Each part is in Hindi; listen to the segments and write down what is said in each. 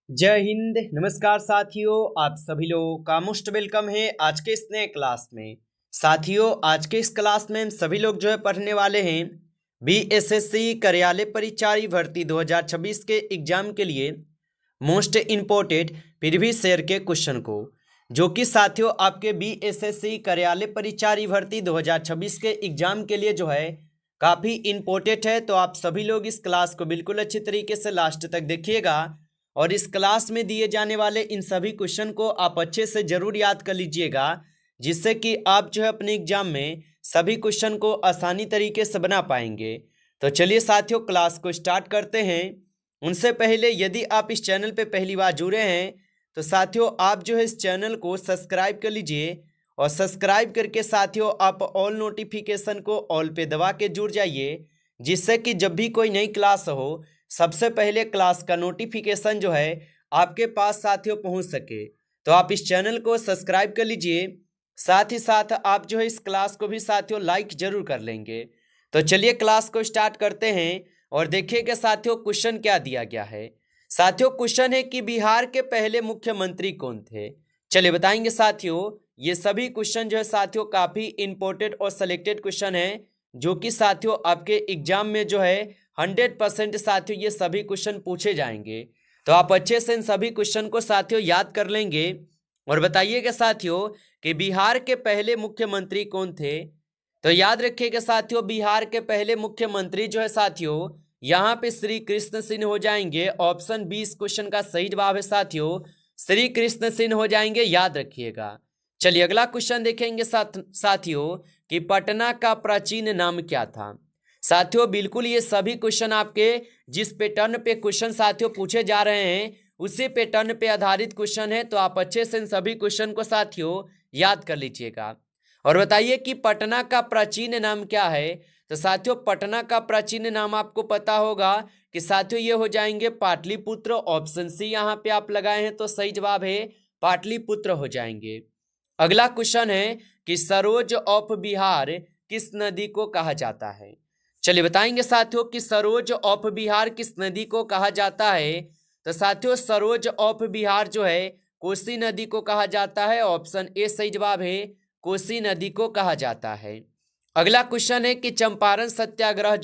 जय हिंद। नमस्कार साथियों, आप सभी लोगों का मोस्ट वेलकम है आज के इस नए क्लास में। साथियों, आज के इस क्लास में हम सभी लोग पढ़ने वाले हैं बीएसएससी कार्यालय परिचारी भर्ती 2026 के एग्जाम के लिए मोस्ट इम्पोर्टेंट प्रीवियस ईयर के क्वेश्चन को, जो कि साथियों आपके बीएसएससी कार्यालय परिचारी भर्ती 2026 के एग्जाम के लिए काफ़ी इम्पोर्टेंट है। तो आप सभी लोग इस क्लास को बिल्कुल अच्छी तरीके से लास्ट तक देखिएगा और इस क्लास में दिए जाने वाले इन सभी क्वेश्चन को आप अच्छे से जरूर याद कर लीजिएगा, जिससे कि आप अपने एग्जाम में सभी क्वेश्चन को आसानी तरीके से बना पाएंगे। तो चलिए साथियों, क्लास को स्टार्ट करते हैं। उनसे पहले यदि आप इस चैनल पे पहली बार जुड़े हैं तो साथियों आप इस चैनल को सब्सक्राइब कर लीजिए और सब्सक्राइब करके साथियों आप ऑल नोटिफिकेशन को ऑल पे दबा के जुड़ जाइए, जिससे कि जब भी कोई नई क्लास हो सबसे पहले क्लास का नोटिफिकेशन आपके पास साथियों पहुंच सके। तो आप इस चैनल को सब्सक्राइब कर लीजिए, साथ ही साथ आप इस क्लास को भी साथियों लाइक जरूर कर लेंगे। तो चलिए क्लास को स्टार्ट करते हैं और देखिएगा साथियों क्वेश्चन क्या दिया गया है। साथियों क्वेश्चन है कि बिहार के पहले मुख्यमंत्री कौन थे। चलिए बताएंगे साथियों। ये सभी क्वेश्चन साथियों काफी इंपॉर्टेंट और सिलेक्टेड क्वेश्चन है, जो कि साथियों आपके एग्जाम में 100% साथियों ये सभी क्वेश्चन पूछे जाएंगे। तो आप अच्छे से इन सभी क्वेश्चन को साथियों याद कर लेंगे और बताइएगा साथियों कि बिहार के पहले मुख्यमंत्री कौन थे। तो याद रखिएगा साथियों, बिहार के पहले मुख्यमंत्री साथियों यहाँ पे श्री कृष्ण सिंह हो जाएंगे। ऑप्शन बी इस क्वेश्चन का सही जवाब है साथियों, श्री कृष्ण सिंह हो जाएंगे, याद रखिएगा। चलिए अगला क्वेश्चन देखेंगे साथियों कि पटना का प्राचीन नाम क्या था। साथियों बिल्कुल ये सभी क्वेश्चन आपके जिस पैटर्न पे क्वेश्चन साथियों पूछे जा रहे हैं उसी पैटर्न पे आधारित क्वेश्चन है। तो आप अच्छे से इन सभी क्वेश्चन को साथियों याद कर लीजिएगा और बताइए कि पटना का प्राचीन नाम क्या है। तो साथियों पटना का प्राचीन नाम आपको पता होगा कि साथियों ये हो जाएंगे पाटलिपुत्र। ऑप्शन सी यहाँ पे आप लगाए हैं तो सही जवाब है पाटलिपुत्र हो जाएंगे। अगला क्वेश्चन है कि सरोज ऑफ बिहार किस नदी को कहा जाता है। चलिए बताएंगे साथियों कि सरोज ऑफ बिहार किस नदी को कहा जाता है। तो साथियों सरोज ऑफ बिहार कोसी नदी को कहा जाता है। ऑप्शन ए सही जवाब है, कोसी नदी को कहा जाता है। अगला क्वेश्चन है कि चंपारण सत्याग्रह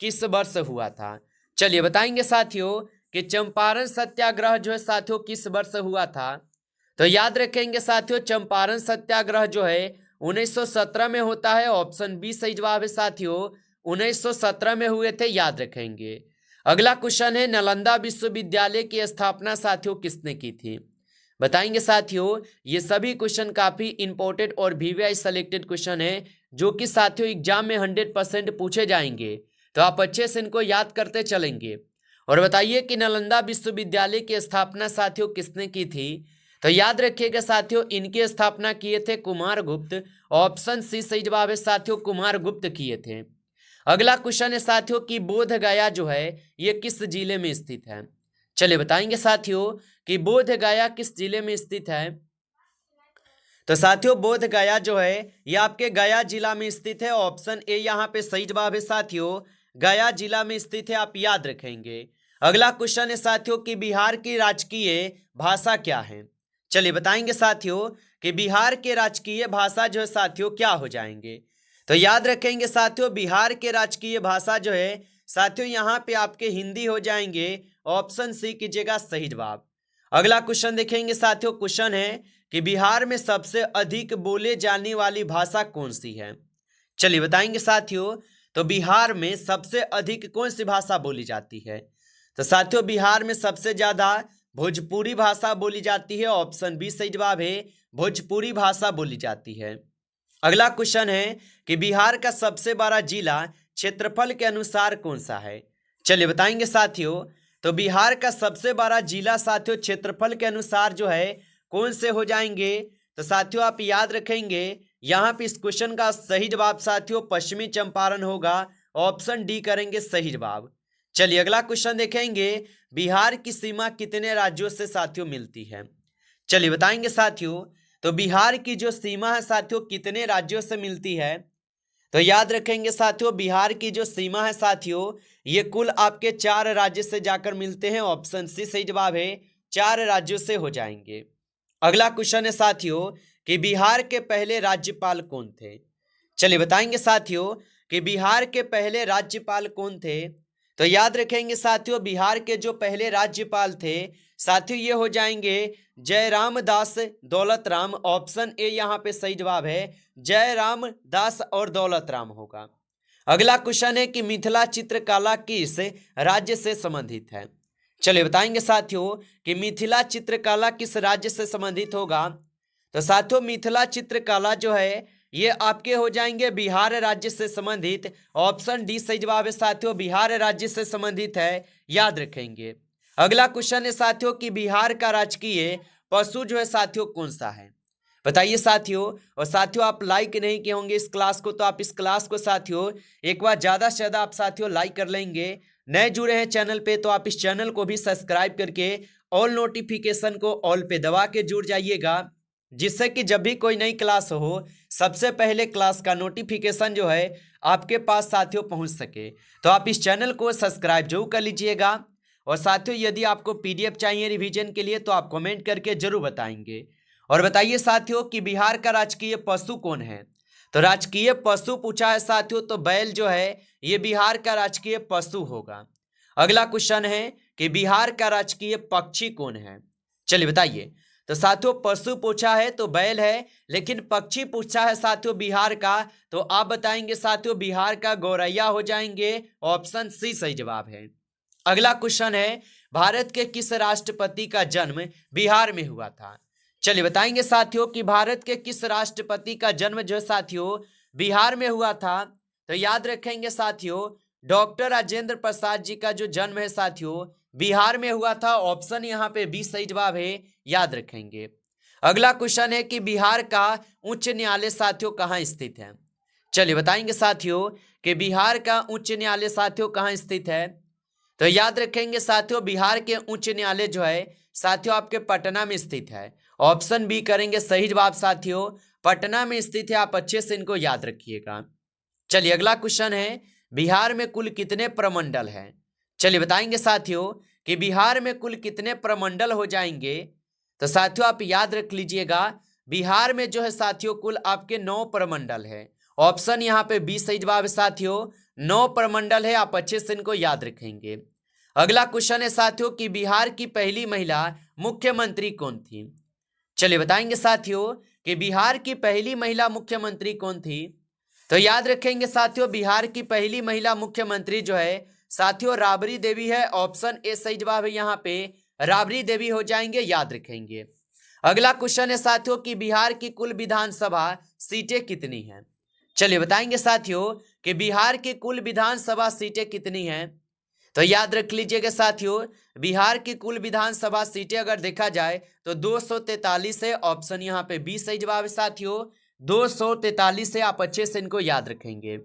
किस वर्ष हुआ था। चलिए बताएंगे साथियों कि चंपारण सत्याग्रह साथियों किस वर्ष हुआ था। तो याद रखेंगे साथियों चंपारण सत्याग्रह 1917 में होता है। ऑप्शन बी सही जवाब है साथियों, 1917 में हुए थे, याद रखेंगे। अगला क्वेश्चन है नालंदा विश्वविद्यालय की स्थापना साथियों किसने की थी। बताएंगे साथियों ये सभी क्वेश्चन काफी इंपॉर्टेंट और वीवीआई सेलेक्टेड क्वेश्चन है, जो कि साथियों एग्जाम में 100% पूछे जाएंगे। तो आप अच्छे से इनको याद करते चलेंगे और बताइए कि नालंदा विश्वविद्यालय की स्थापना साथियों किसने की थी। तो याद रखिएगा साथियों इनकी स्थापना किए थे कुमारगुप्त। ऑप्शन सी सही जवाब है साथियों, कुमारगुप्त किए थे। अगला क्वेश्चन है साथियों कि बोध गया ये किस जिले में स्थित है। चलिए बताएंगे साथियों कि बोध गया किस जिले में स्थित है। तो साथियों बोध गया ये आपके गया जिला में स्थित है। ऑप्शन ए यहाँ पे सही जवाब है साथियों, गया जिला में स्थित है, आप याद रखेंगे। अगला क्वेश्चन है साथियों कि बिहार की राजकीय भाषा क्या है। चलिए बताएंगे साथियों कि बिहार के राजकीय भाषा साथियों क्या हो जाएंगे। तो याद रखेंगे साथियों बिहार के राजकीय भाषा साथियों यहाँ पे आपके हिंदी हो जाएंगे। ऑप्शन सी कीजिएगा सही जवाब। अगला क्वेश्चन देखेंगे साथियों, क्वेश्चन है कि बिहार में सबसे अधिक बोले जाने वाली भाषा कौन सी है। चलिए बताएंगे साथियों तो बिहार में सबसे अधिक कौन सी भाषा बोली जाती है। तो साथियों बिहार में सबसे ज्यादा भोजपुरी भाषा बोली जाती है। ऑप्शन बी सही जवाब है, भोजपुरी भाषा बोली जाती है। अगला क्वेश्चन है कि बिहार का सबसे बड़ा जिला क्षेत्रफल के अनुसार कौन सा है। चलिए बताएंगे साथियों तो बिहार का सबसे बड़ा जिला साथियों क्षेत्रफल के अनुसार कौन से हो जाएंगे। तो साथियों आप याद रखेंगे यहाँ पे इस क्वेश्चन का सही जवाब साथियों पश्चिमी चंपारण होगा। ऑप्शन डी करेंगे सही जवाब। चलिए अगला क्वेश्चन देखेंगे बिहार की सीमा कितने राज्यों से साथियों मिलती है। चलिए बताएंगे साथियों तो बिहार की जो सीमा है साथियों कितने राज्यों से मिलती है। तो याद रखेंगे साथियों बिहार की जो सीमा है साथियों ये कुल आपके 4 राज्य से जाकर मिलते हैं। ऑप्शन सी सही जवाब है, 4 राज्यों से हो जाएंगे। अगला क्वेश्चन है साथियों कि बिहार के पहले राज्यपाल कौन थे। चलिए बताएंगे साथियों कि बिहार के पहले राज्यपाल कौन थे। तो याद रखेंगे साथियों, बिहार के जो पहले राज्यपाल थे साथियों ये हो जाएंगे जयराम दास दौलत राम। ऑप्शन ए यहाँ पे सही जवाब है, जयराम दास और दौलत राम होगा। अगला क्वेश्चन है कि मिथिला चित्रकला किस राज्य से संबंधित है। चलिए बताएंगे साथियों कि मिथिला चित्रकला किस राज्य से संबंधित होगा। तो साथियों मिथिला चित्रकला जो है ये आपके हो जाएंगे बिहार राज्य से संबंधित। ऑप्शन डी सही जवाब है साथियों, बिहार राज्य से संबंधित है, याद रखेंगे। अगला क्वेश्चन है साथियों कि बिहार का राजकीय पशु जो है साथियों कौन सा है, बताइए साथियों। और साथियों आप लाइक नहीं किए होंगे इस क्लास को, तो आप इस क्लास को साथियों एक बार ज्यादा से ज्यादा आप साथियों लाइक कर लेंगे। नए जुड़े हैं चैनल पे तो आप इस चैनल को भी सब्सक्राइब करके ऑल नोटिफिकेशन को ऑल पे दबा के जुड़ जाइएगा, जिससे कि जब भी कोई नई क्लास हो सबसे पहले क्लास का नोटिफिकेशन जो है आपके पास साथियों पहुंच सके। तो आप इस चैनल को सब्सक्राइब जरूर कर लीजिएगा। और साथियों यदि आपको पीडीएफ चाहिए रिवीजन के लिए तो आप कमेंट करके जरूर बताएंगे। और बताइए साथियों कि बिहार का राजकीय पशु कौन है। तो राजकीय पशु पूछा है साथियों, तो बैल जो है ये बिहार का राजकीय पशु होगा। अगला क्वेश्चन है कि बिहार का राजकीय पक्षी कौन है। चलिए बताइए। तो साथियों पशु पूछा है तो बैल है, लेकिन पक्षी पूछा है साथियों बिहार का, तो आप बताएंगे साथियों बिहार का गौरैया हो जाएंगे। ऑप्शन सी सही जवाब है। अगला क्वेश्चन है भारत के किस राष्ट्रपति का जन्म बिहार में हुआ था। चलिए बताएंगे साथियों कि भारत के किस राष्ट्रपति का जन्म जो साथियों बिहार में हुआ था। तो याद रखेंगे साथियों डॉक्टर राजेंद्र प्रसाद जी का जो जन्म है साथियों बिहार में हुआ था। ऑप्शन यहाँ पे बी सही जवाब है, याद रखेंगे। अगला क्वेश्चन है कि बिहार का उच्च न्यायालय साथियों कहाँ स्थित है। चलिए बताएंगे साथियों कि बिहार का उच्च न्यायालय साथियों कहाँ स्थित है। तो याद रखेंगे साथियों बिहार के उच्च न्यायालय जो है साथियों आपके पटना में स्थित है। ऑप्शन बी करेंगे सही जवाब साथियों, पटना में स्थित है। आप अच्छे से इनको याद रखिएगा। चलिए अगला क्वेश्चन है बिहार में कुल कितने प्रमंडल हैं। चलिए बताएंगे साथियों कि बिहार में कुल कितने प्रमंडल हो जाएंगे। तो साथियों आप याद रख लीजिएगा बिहार में जो है साथियों कुल आपके 9 प्रमंडल है। ऑप्शन यहाँ पे बी सही जवाब है साथियों, 9 प्रमंडल है। आप अच्छे से इनको याद रखेंगे। अगला क्वेश्चन है साथियों कि बिहार की पहली महिला मुख्यमंत्री कौन थी। चलिए बताएंगे साथियों कि बिहार की पहली महिला मुख्यमंत्री कौन थी। तो याद रखेंगे साथियों बिहार की पहली महिला मुख्यमंत्री जो है साथियों राबड़ी देवी है। ऑप्शन ए सही जवाब है, यहाँ पे राबड़ी देवी हो जाएंगे, याद रखेंगे। अगला क्वेश्चन है साथियों कि बिहार की कुल विधानसभा सीटें कितनी हैं। चलिए बताएंगे साथियों कि बिहार की कुल विधानसभा सीटें कितनी हैं। तो याद रख लीजिएगा साथियों बिहार की कुल विधानसभा सीटें अगर देखा जाए तो 243 है। ऑप्शन यहाँ पे बी सही जवाब है साथियों, 243 है। आप अच्छे से इनको याद रखेंगे।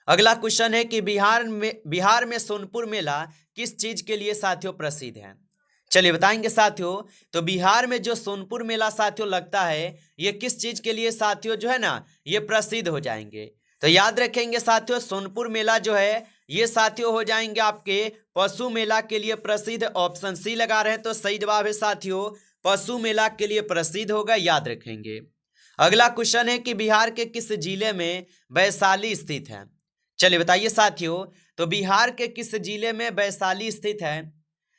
अगला क्वेश्चन है कि बिहार में सोनपुर मेला किस चीज के लिए साथियों प्रसिद्ध है। चलिए बताएंगे साथियों तो बिहार में जो सोनपुर मेला साथियों लगता है ये किस चीज के लिए साथियों जो है ना ये प्रसिद्ध हो जाएंगे। तो याद रखेंगे साथियों सोनपुर मेला जो है ये साथियों हो जाएंगे आपके पशु मेला के लिए प्रसिद्ध। ऑप्शन सी लगा रहे हैं तो सही जवाब है साथियों, पशु मेला के लिए प्रसिद्ध होगा, याद रखेंगे। अगला क्वेश्चन है कि बिहार के किस जिले में वैशाली स्थित है। चलिए बताइए साथियों तो बिहार के किस जिले में वैशाली स्थित है।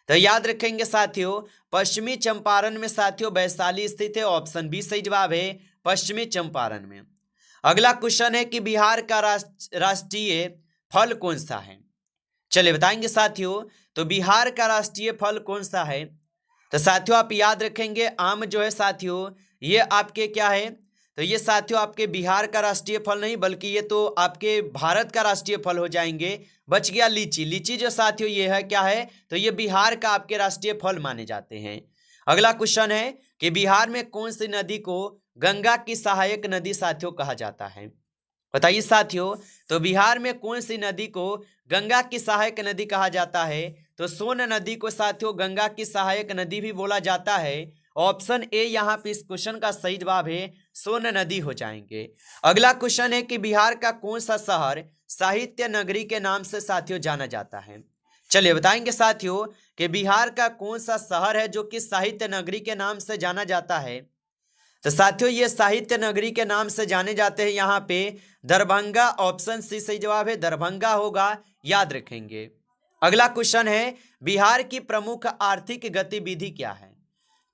तो याद रखेंगे साथियों पश्चिमी चंपारण में साथियों वैशाली स्थित है। ऑप्शन बी सही जवाब है, पश्चिमी चंपारण में। अगला क्वेश्चन है कि बिहार का राष्ट्रीय फल कौन सा है। चलिए बताएंगे साथियों तो बिहार का राष्ट्रीय फल कौन सा है। तो साथियों आप याद रखेंगे आम जो है साथियों ये आपके क्या है, तो ये साथियों आपके बिहार का राष्ट्रीय फल नहीं बल्कि ये तो आपके भारत का राष्ट्रीय फल हो जाएंगे। बच गया लीची। लीची जो साथियों ये है क्या है, तो ये बिहार का आपके राष्ट्रीय फल माने जाते हैं। अगला क्वेश्चन है कि बिहार में कौन सी नदी को गंगा की सहायक नदी साथियों कहा जाता है। बताइए साथियों तो बिहार में कौन सी नदी को गंगा की सहायक नदी कहा जाता है। तो सोन नदी को साथियों गंगा की सहायक नदी भी बोला जाता है। ऑप्शन ए यहाँ पे इस क्वेश्चन का सही जवाब है, सोन नदी हो जाएंगे। अगला क्वेश्चन है कि बिहार का कौन सा शहर साहित्य नगरी के नाम से साथियों जाना जाता है। चलिए बताएंगे साथियों कि बिहार का कौन सा शहर है जो कि साहित्य नगरी के नाम से जाना जाता है। तो साथियों ये साहित्य नगरी के नाम से जाने जाते हैं यहाँ पे दरभंगा। ऑप्शन सी सही जवाब है, दरभंगा होगा, याद रखेंगे। अगला क्वेश्चन है बिहार की प्रमुख आर्थिक गतिविधि क्या है।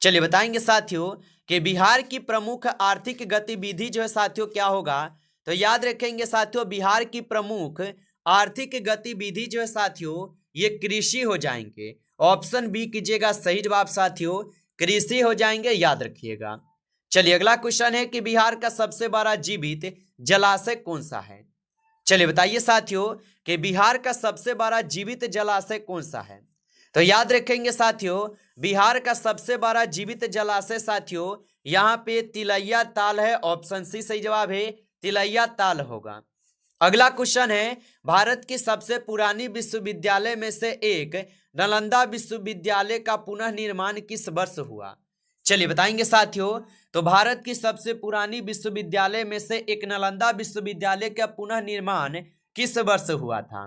चलिए बताएंगे साथियों कि बिहार की प्रमुख आर्थिक गतिविधि जो है साथियों क्या होगा। तो याद रखेंगे साथियों बिहार की प्रमुख आर्थिक गतिविधि जो है साथियों ये कृषि हो जाएंगे। ऑप्शन बी कीजिएगा सही जवाब साथियों, कृषि हो जाएंगे, याद रखिएगा। चलिए अगला क्वेश्चन है कि बिहार का सबसे बड़ा जीवित जलाशय कौन सा है। चलिए बताइए साथियों कि बिहार का सबसे बड़ा जीवित जलाशय कौन सा है। तो याद रखेंगे साथियों बिहार का सबसे बड़ा जीवित जलाशय साथियों यहाँ पे तिलैया ताल है। ऑप्शन सी सही जवाब है, तिलैया ताल होगा। अगला क्वेश्चन है भारत की सबसे पुरानी विश्वविद्यालय में से एक नालंदा विश्वविद्यालय का पुनः निर्माण किस वर्ष हुआ। चलिए बताएंगे साथियों तो भारत की सबसे पुरानी विश्वविद्यालय में से एक नालंदा विश्वविद्यालय का पुनः निर्माण किस वर्ष हुआ था।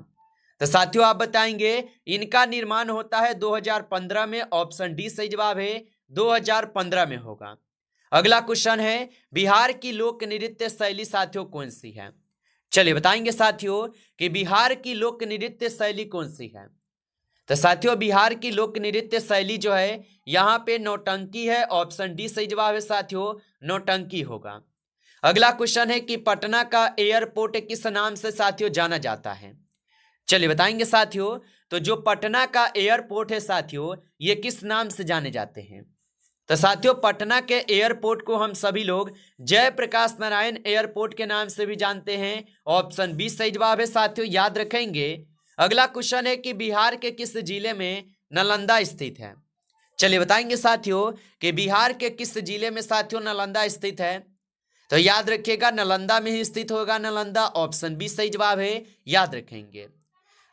तो साथियों आप बताएंगे इनका निर्माण होता है 2015 में। ऑप्शन डी सही जवाब है, 2015 में होगा। अगला क्वेश्चन है बिहार की लोक नृत्य शैली साथियों कौन सी है। चलिए बताएंगे साथियों कि बिहार की लोक नृत्य शैली कौन सी है। तो साथियों बिहार की लोक नृत्य शैली जो है यहाँ पे नौटंकी है। ऑप्शन डी सही जवाब है साथियों, नौटंकी होगा। अगला क्वेश्चन है कि पटना का एयरपोर्ट किस नाम से साथियों जाना जाता है। चलिए बताएंगे साथियों तो जो पटना का एयरपोर्ट है साथियों ये किस नाम से जाने जाते हैं। तो साथियों पटना के एयरपोर्ट को हम सभी लोग जयप्रकाश नारायण एयरपोर्ट के नाम से भी जानते हैं। ऑप्शन बी सही जवाब है साथियों, याद रखेंगे। अगला क्वेश्चन है कि बिहार के किस जिले में नालंदा स्थित है। चलिए बताएंगे साथियों कि बिहार के किस जिले में साथियों नालंदा स्थित है। तो याद रखिएगा नालंदा में ही स्थित होगा नालंदा। ऑप्शन बी सही जवाब है, याद रखेंगे।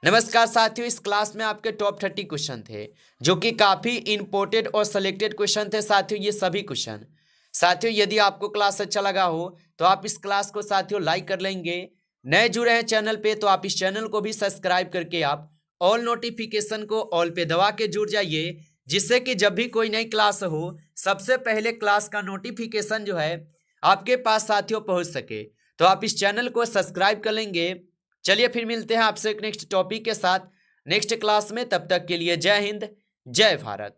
नमस्कार साथियों इस क्लास में आपके टॉप 30 क्वेश्चन थे जो कि काफ़ी इंपोर्टेड और सिलेक्टेड क्वेश्चन थे साथियों। ये सभी क्वेश्चन साथियों यदि आपको क्लास अच्छा लगा हो तो आप इस क्लास को साथियों लाइक कर लेंगे। नए जुड़े हैं चैनल पे तो आप इस चैनल को भी सब्सक्राइब करके आप ऑल नोटिफिकेशन को ऑल पे दबा के जुड़ जाइए, जिससे कि जब भी कोई नई क्लास हो सबसे पहले क्लास का नोटिफिकेशन जो है आपके पास साथियों पहुंच सके। तो आप इस चैनल को सब्सक्राइब कर लेंगे। चलिए फिर मिलते हैं आपसे एक नेक्स्ट टॉपिक के साथ नेक्स्ट क्लास में। तब तक के लिए जय हिंद, जय भारत।